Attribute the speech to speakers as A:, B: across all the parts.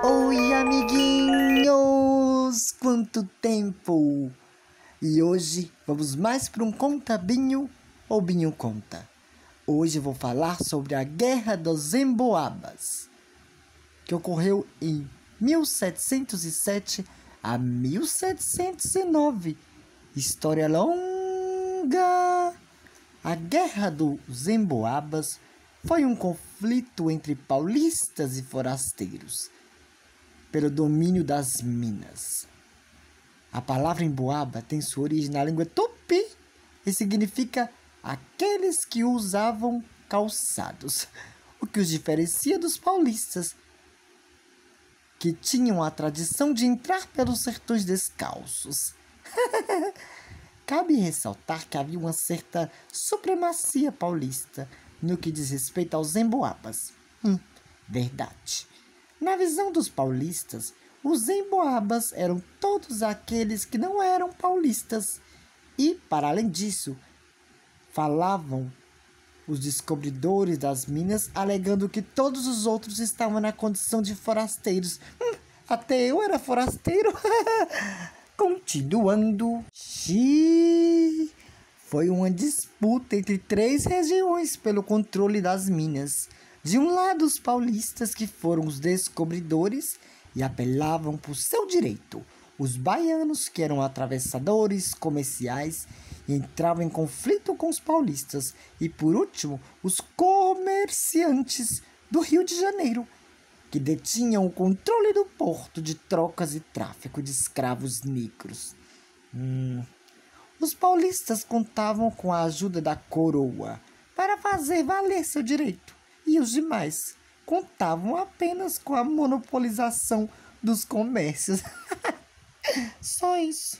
A: Oi, amiguinhos! Quanto tempo! E hoje vamos mais para um Conta Binho ou Binho Conta. Hoje eu vou falar sobre a Guerra dos Emboabas, que ocorreu em 1707 a 1709. História longa! A Guerra dos Emboabas foi um conflito entre paulistas e forasteiros pelo domínio das minas. A palavra emboaba tem sua origem na língua tupi e significa aqueles que usavam calçados, o que os diferencia dos paulistas, que tinham a tradição de entrar pelos sertões descalços. Cabe ressaltar que havia uma certa supremacia paulista no que diz respeito aos emboabas. Verdade. Na visão dos paulistas, os emboabas eram todos aqueles que não eram paulistas e, para além disso, falavam os descobridores das minas, alegando que todos os outros estavam na condição de forasteiros. Até eu era forasteiro. Continuando. Foi uma disputa entre 3 regiões pelo controle das minas. De um lado, os paulistas, que foram os descobridores e apelavam por seu direito. Os baianos, que eram atravessadores comerciais e entravam em conflito com os paulistas. E, por último, os comerciantes do Rio de Janeiro, que detinham o controle do porto de trocas e tráfico de escravos negros. Os paulistas contavam com a ajuda da coroa para fazer valer seu direito. E os demais contavam apenas com a monopolização dos comércios. Só isso.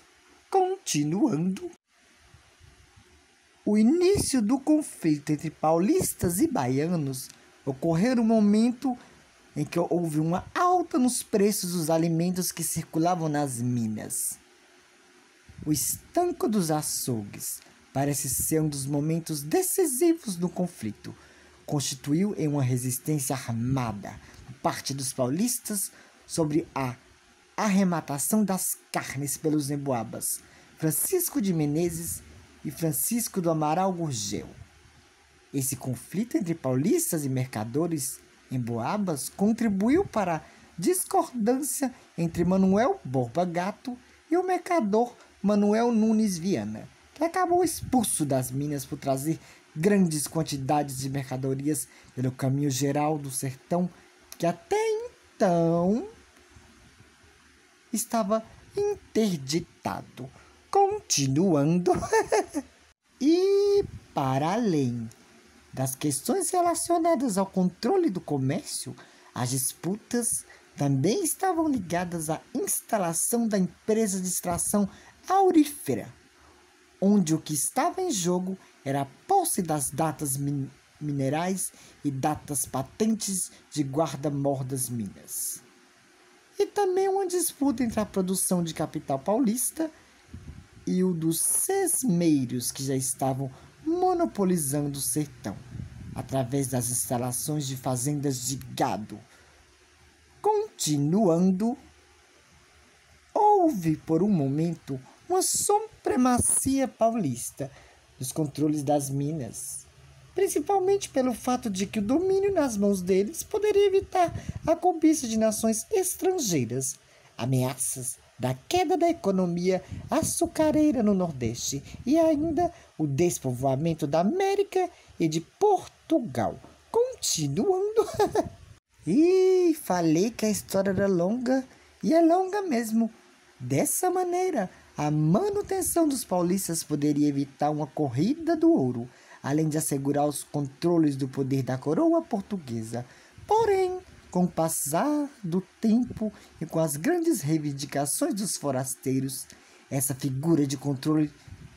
A: Continuando. O início do conflito entre paulistas e baianos ocorreu no momento em que houve uma alta nos preços dos alimentos que circulavam nas minas. O estanco dos açougues parece ser um dos momentos decisivos do conflito. Constituiu em uma resistência armada por parte dos paulistas sobre a arrematação das carnes pelos emboabas, Francisco de Menezes e Francisco do Amaral Gurgel. Esse conflito entre paulistas e mercadores emboabas contribuiu para a discordância entre Manuel Borba Gato e o mercador Manuel Nunes Viana, que acabou expulso das minas por trazer grandes quantidades de mercadorias pelo caminho geral do sertão, que até então estava interditado. Continuando. E, para além das questões relacionadas ao controle do comércio, as disputas também estavam ligadas à instalação da empresa de extração aurífera, onde o que estava em jogo era a posse das datas minerais e datas patentes de guarda-mor das minas. E também uma disputa entre a produção de capital paulista e o dos sesmeiros, que já estavam monopolizando o sertão, através das instalações de fazendas de gado. Continuando, houve por um momento uma supremacia paulista nos controles das minas, principalmente pelo fato de que o domínio nas mãos deles poderia evitar a cobiça de nações estrangeiras, ameaças da queda da economia açucareira no Nordeste e ainda o despovoamento da América e de Portugal. Continuando. E falei que a história era longa, e é longa mesmo. Dessa maneira, a manutenção dos paulistas poderia evitar uma corrida do ouro, além de assegurar os controles do poder da coroa portuguesa. Porém, com o passar do tempo e com as grandes reivindicações dos forasteiros, essa figura de controle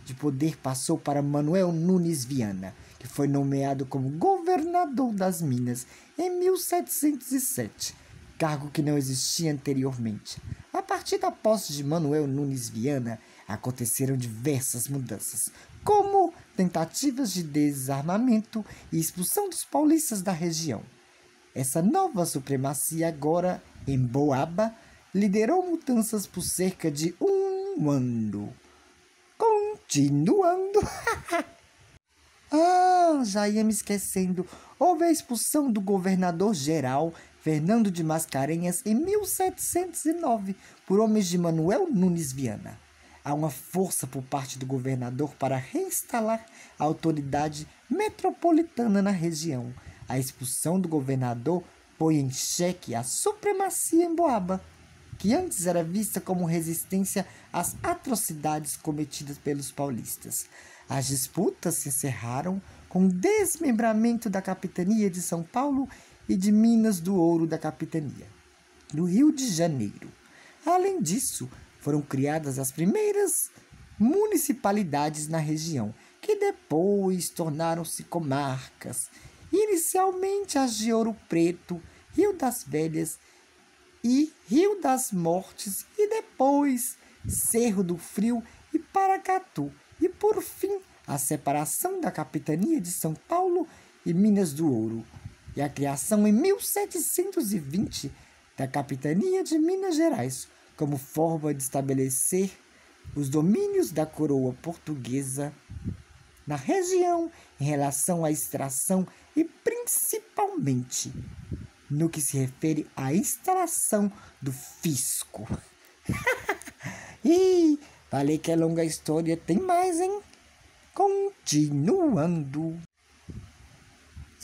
A: de poder passou para Manuel Nunes Viana, que foi nomeado como governador das Minas em 1707, cargo que não existia anteriormente. A partir da posse de Manuel Nunes Viana, aconteceram diversas mudanças, como tentativas de desarmamento e expulsão dos paulistas da região. Essa nova supremacia agora, em Boaba, liderou mudanças por cerca de um ano. Continuando. Já ia me esquecendo. Houve a expulsão do governador-geral Fernando de Mascarenhas em 1709 por homens de Manuel Nunes Viana. Há uma força por parte do governador para reinstalar a autoridade metropolitana na região. A expulsão do governador põe em xeque a supremacia em Boaba, que antes era vista como resistência às atrocidades cometidas pelos paulistas. As disputas se encerraram com o desmembramento da capitania de São Paulo e de Minas do Ouro da capitania do Rio de Janeiro. Além disso, foram criadas as primeiras municipalidades na região, que depois tornaram-se comarcas. Inicialmente as de Ouro Preto, Rio das Velhas e Rio das Mortes, e depois Cerro do Frio e Paracatu, e por fim a separação da capitania de São Paulo e Minas do Ouro, e a criação em 1720 da capitania de Minas Gerais, como forma de estabelecer os domínios da coroa portuguesa na região em relação à extração e principalmente no que se refere à instalação do fisco. Ih, falei que é longa a história, tem mais, hein? Continuando.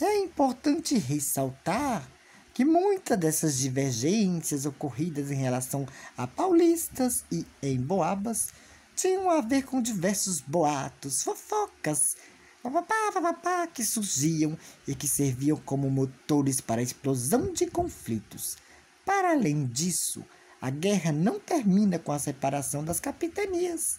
A: É importante ressaltar que muitas dessas divergências ocorridas em relação a paulistas e emboabas tinham a ver com diversos boatos, fofocas, que surgiam e que serviam como motores para a explosão de conflitos. Para além disso, a guerra não termina com a separação das capitanias,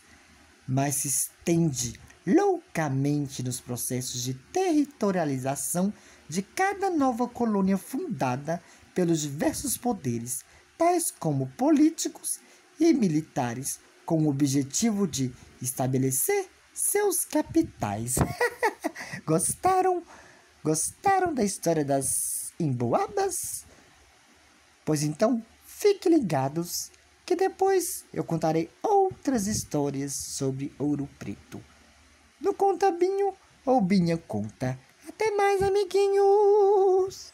A: mas se estende loucamente nos processos de territorialização de cada nova colônia fundada pelos diversos poderes, tais como políticos e militares, com o objetivo de estabelecer seus capitais. Gostaram? Gostaram da história das emboabas? Pois então, fiquem ligados que depois eu contarei outras histórias sobre Ouro Preto. No Conta Binho ou Binha Conta. Até mais, amiguinhos!